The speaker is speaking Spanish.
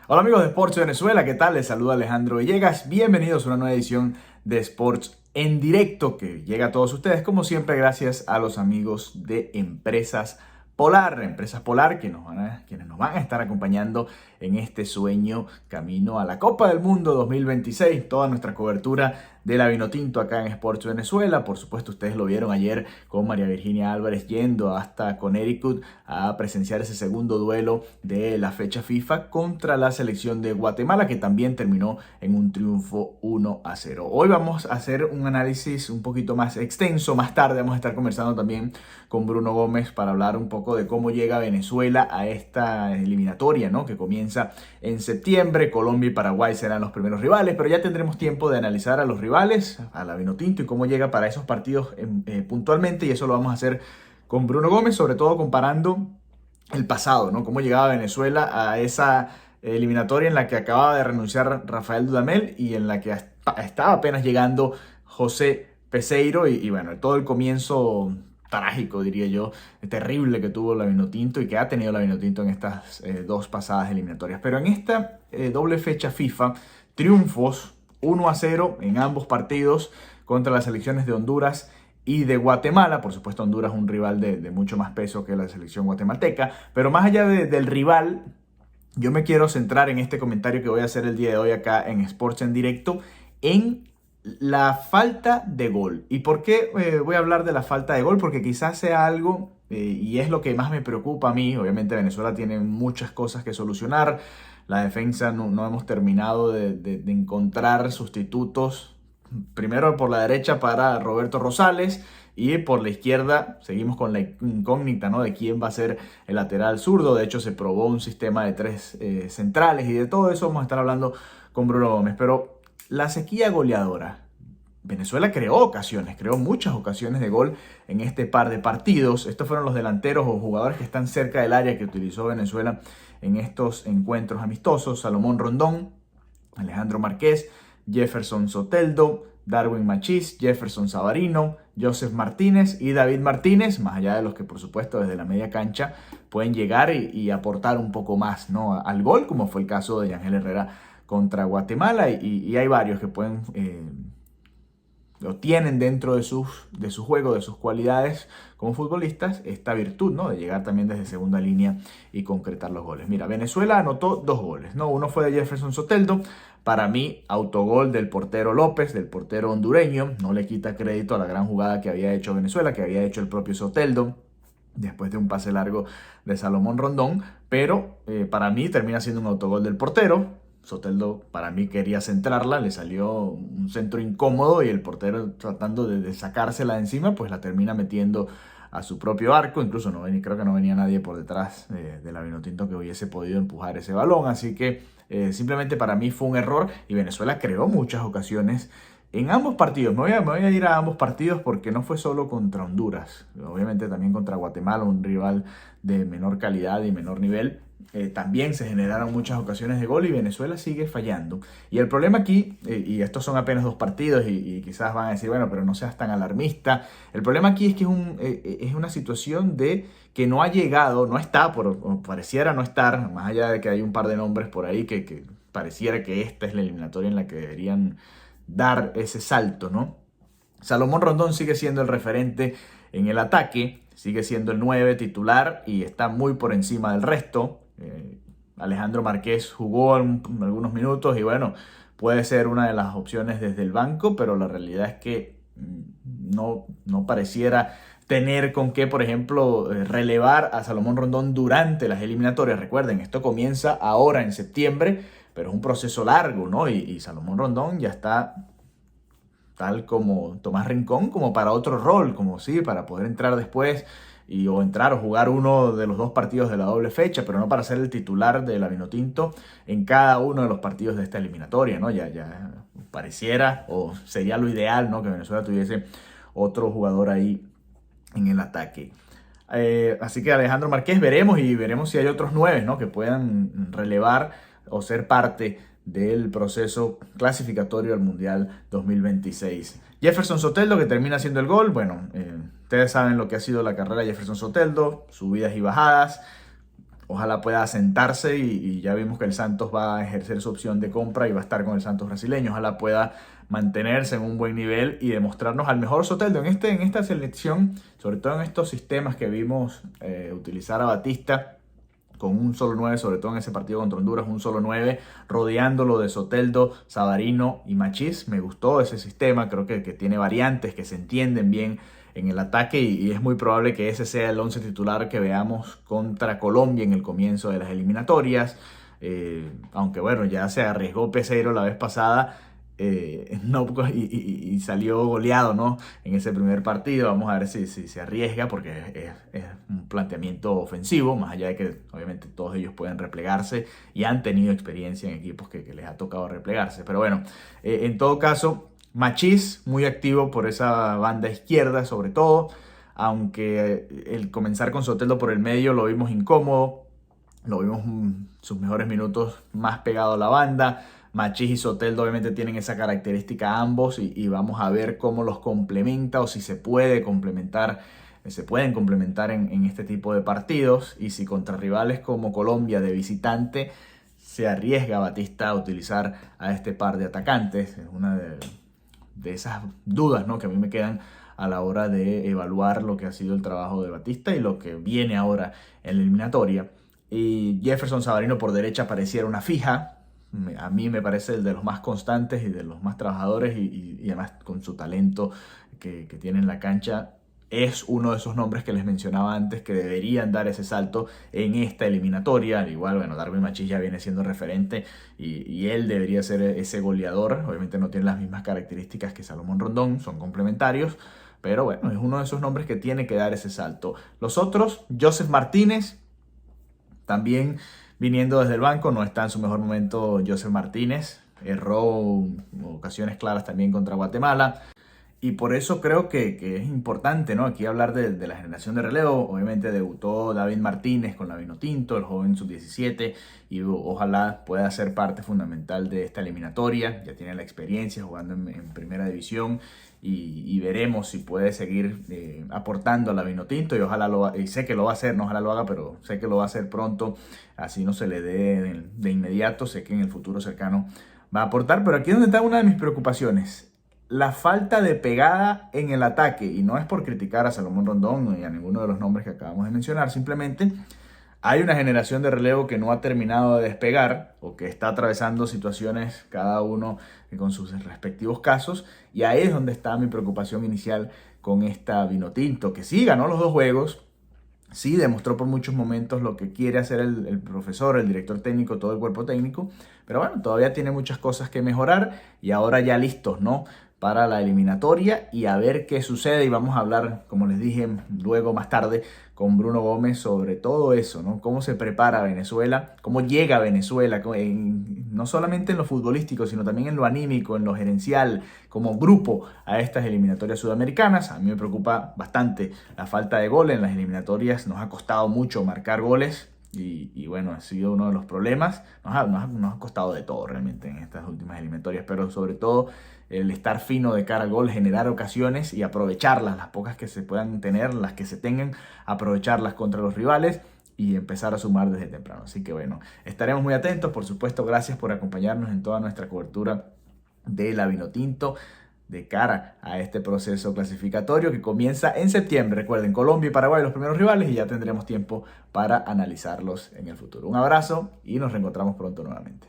Hola amigos de Sports Venezuela, ¿qué tal? Les saluda Alejandro Villegas. Bienvenidos a una nueva edición de Sports en directo que llega a todos ustedes, como siempre, gracias a los amigos de Empresas Polar quienes nos van a estar acompañando en este sueño camino a la Copa del Mundo 2026. Toda nuestra cobertura de la Vinotinto acá en Sports Venezuela. Por supuesto, ustedes lo vieron ayer con María Virginia Álvarez yendo hasta Connecticut a presenciar ese segundo duelo de la fecha FIFA contra la selección de Guatemala, que también terminó en un triunfo 1-0. Hoy vamos a hacer un análisis un poquito más extenso. Más tarde vamos a estar conversando también con Bruno Gómez para hablar un poco de cómo llega Venezuela a esta eliminatoria, ¿no?, que comienza en septiembre. Colombia y Paraguay serán los primeros rivales, pero ya tendremos tiempo de analizar a los rivales, a la Vinotinto, y cómo llega para esos partidos puntualmente, y eso lo vamos a hacer con Bruno Gómez, sobre todo comparando el pasado, ¿no? Cómo llegaba Venezuela a esa eliminatoria en la que acababa de renunciar Rafael Dudamel y en la que estaba apenas llegando José Peseiro y bueno, todo el comienzo trágico, diría yo, terrible que tuvo la Vinotinto y que ha tenido la Vinotinto en estas dos pasadas eliminatorias. Pero en esta doble fecha FIFA, triunfos 1-0 en ambos partidos contra las selecciones de Honduras y de Guatemala. Por supuesto, Honduras es un rival de mucho más peso que la selección guatemalteca, pero más allá del rival, yo me quiero centrar en este comentario que voy a hacer el día de hoy acá en Sports en Directo, en la falta de gol. ¿Y por qué voy a hablar de la falta de gol? Porque quizás sea algo, y es lo que más me preocupa a mí. Obviamente Venezuela tiene muchas cosas que solucionar. La defensa no hemos terminado de encontrar sustitutos. Primero por la derecha para Roberto Rosales, y por la izquierda seguimos con la incógnita, ¿no?, de quién va a ser el lateral zurdo. De hecho, se probó un sistema de tres centrales, y de todo eso vamos a estar hablando con Bruno Gómez. Pero la sequía goleadora. Venezuela creó muchas ocasiones de gol en este par de partidos. Estos fueron los delanteros o jugadores que están cerca del área que utilizó Venezuela en estos encuentros amistosos: Salomón Rondón, Alejandro Marqués, Jefferson Soteldo, Darwin Machís, Jefferson Savarino, Joseph Martínez y David Martínez, más allá de los que por supuesto desde la media cancha pueden llegar y aportar un poco más, ¿no?, al gol, como fue el caso de Yangel Herrera contra Guatemala, y hay varios que pueden lo tienen dentro de su juego, de sus cualidades como futbolistas, esta virtud, ¿no?, de llegar también desde segunda línea y concretar los goles. Mira, Venezuela anotó dos goles, ¿no? Uno fue de Jefferson Soteldo. Para mí, autogol del portero López, del portero hondureño. No le quita crédito a la gran jugada que había hecho Venezuela, que había hecho el propio Soteldo después de un pase largo de Salomón Rondón, pero para mí termina siendo un autogol del portero. Soteldo, para mí, quería centrarla, le salió un centro incómodo y el portero, tratando de sacársela de encima, pues la termina metiendo a su propio arco. Incluso creo que no venía nadie por detrás de la Vinotinto que hubiese podido empujar ese balón. Así que simplemente para mí fue un error, y Venezuela creó muchas ocasiones en ambos partidos. Me voy a ir a ambos partidos porque no fue solo contra Honduras. Obviamente también contra Guatemala, un rival de menor calidad y menor nivel. También se generaron muchas ocasiones de gol y Venezuela sigue fallando. Y el problema aquí, y estos son apenas dos partidos y quizás van a decir, bueno, pero no seas tan alarmista. El problema aquí es que es una situación de que no ha llegado, no está, o pareciera no estar, más allá de que hay un par de nombres por ahí que pareciera que esta es la eliminatoria en la que deberían dar ese salto, ¿no? Salomón Rondón sigue siendo el referente en el ataque, sigue siendo el 9 titular y está muy por encima del resto. Alejandro Marqués jugó algunos minutos y bueno, puede ser una de las opciones desde el banco, pero la realidad es que no pareciera tener con qué, por ejemplo, relevar a Salomón Rondón durante las eliminatorias. Recuerden, esto comienza ahora en septiembre, pero es un proceso largo, ¿no? Y Salomón Rondón ya está, tal como Tomás Rincón, como para otro rol, como sí, para poder entrar después o entrar o jugar uno de los dos partidos de la doble fecha, pero no para ser el titular de la Vinotinto en cada uno de los partidos de esta eliminatoria, ¿no? Ya pareciera, o sería lo ideal, ¿no?, que Venezuela tuviese otro jugador ahí en el ataque. Así que Alejandro Marqués veremos si hay otros 9, ¿no?, que puedan relevar o ser parte del proceso clasificatorio al Mundial 2026. Jefferson Soteldo, que termina haciendo el gol. Bueno, ustedes saben lo que ha sido la carrera de Jefferson Soteldo, subidas y bajadas. Ojalá pueda asentarse y ya vimos que el Santos va a ejercer su opción de compra y va a estar con el Santos brasileño. Ojalá pueda mantenerse en un buen nivel y demostrarnos al mejor Soteldo en esta selección, sobre todo en estos sistemas que vimos utilizar a Batista con un solo 9, sobre todo en ese partido contra Honduras, un solo 9, rodeándolo de Soteldo, Savarino y Machís. Me gustó ese sistema, creo que tiene variantes que se entienden bien en el ataque y es muy probable que ese sea el 11 titular que veamos contra Colombia en el comienzo de las eliminatorias. Aunque bueno, ya se arriesgó Peseiro la vez pasada, no, y salió goleado, ¿no? En ese primer partido. Vamos a ver si se arriesga, porque es un planteamiento ofensivo, más allá de que obviamente todos ellos pueden replegarse y han tenido experiencia en equipos que les ha tocado replegarse. Pero bueno, en todo caso, Machís muy activo por esa banda izquierda sobre todo, aunque el comenzar con Soteldo por el medio lo vimos incómodo. Lo vimos sus mejores minutos más pegado a la banda. Machís y Soteldo obviamente tienen esa característica ambos y vamos a ver cómo los complementa o si se pueden complementar en este tipo de partidos, y si contra rivales como Colombia de visitante se arriesga Batista a utilizar a este par de atacantes. Es una de esas dudas, ¿no?, que a mí me quedan a la hora de evaluar lo que ha sido el trabajo de Batista y lo que viene ahora en la eliminatoria. Y Jefferson Savarino por derecha pareciera una fija. A mí me parece el de los más constantes y de los más trabajadores, y además con su talento que tiene en la cancha. Es uno de esos nombres que les mencionaba antes que deberían dar ese salto en esta eliminatoria. Al igual, bueno, Darwin Machís ya viene siendo referente y él debería ser ese goleador. Obviamente no tiene las mismas características que Salomón Rondón, son complementarios, pero bueno, es uno de esos nombres que tiene que dar ese salto. Los otros, Joseph Martínez, también viniendo desde el banco, no está en su mejor momento Joseph Martínez. Erró ocasiones claras también contra Guatemala. Y por eso creo que es importante, ¿no?, aquí hablar de la generación de relevo. Obviamente debutó David Martínez con la Vinotinto, el joven sub-17, y ojalá pueda ser parte fundamental de esta eliminatoria. Ya tiene la experiencia jugando en primera división y veremos si puede seguir aportando a la Vinotinto, y ojalá y sé que lo va a hacer, no ojalá lo haga, pero sé que lo va a hacer pronto, así no se le dé de inmediato. Sé que en el futuro cercano va a aportar, pero aquí es donde está una de mis preocupaciones: la falta de pegada en el ataque. Y no es por criticar a Salomón Rondón ni a ninguno de los nombres que acabamos de mencionar, simplemente hay una generación de relevo que no ha terminado de despegar o que está atravesando situaciones cada uno con sus respectivos casos, y ahí es donde está mi preocupación inicial con esta Vinotinto, que sí ganó los 2 juegos. Sí, demostró por muchos momentos lo que quiere hacer el profesor, el director técnico, todo el cuerpo técnico. Pero bueno, todavía tiene muchas cosas que mejorar y ahora ya listos, ¿no?, para la eliminatoria, y a ver qué sucede. Y vamos a hablar, como les dije, luego más tarde con Bruno Gómez sobre todo eso, ¿no? Cómo se prepara Venezuela, cómo llega Venezuela, no solamente en lo futbolístico, sino también en lo anímico, en lo gerencial, como grupo a estas eliminatorias sudamericanas. A mí me preocupa bastante la falta de goles en las eliminatorias. Nos ha costado mucho marcar goles. Y bueno, ha sido uno de los problemas. Nos ha costado de todo realmente en estas últimas eliminatorias, pero sobre todo el estar fino de cara al gol, generar ocasiones y aprovecharlas, las pocas que se puedan tener, las que se tengan, aprovecharlas contra los rivales y empezar a sumar desde temprano. Así que bueno, estaremos muy atentos. Por supuesto, gracias por acompañarnos en toda nuestra cobertura de la Vinotinto de cara a este proceso clasificatorio que comienza en septiembre. Recuerden, Colombia y Paraguay los primeros rivales, y ya tendremos tiempo para analizarlos en el futuro. Un abrazo y nos reencontramos pronto nuevamente.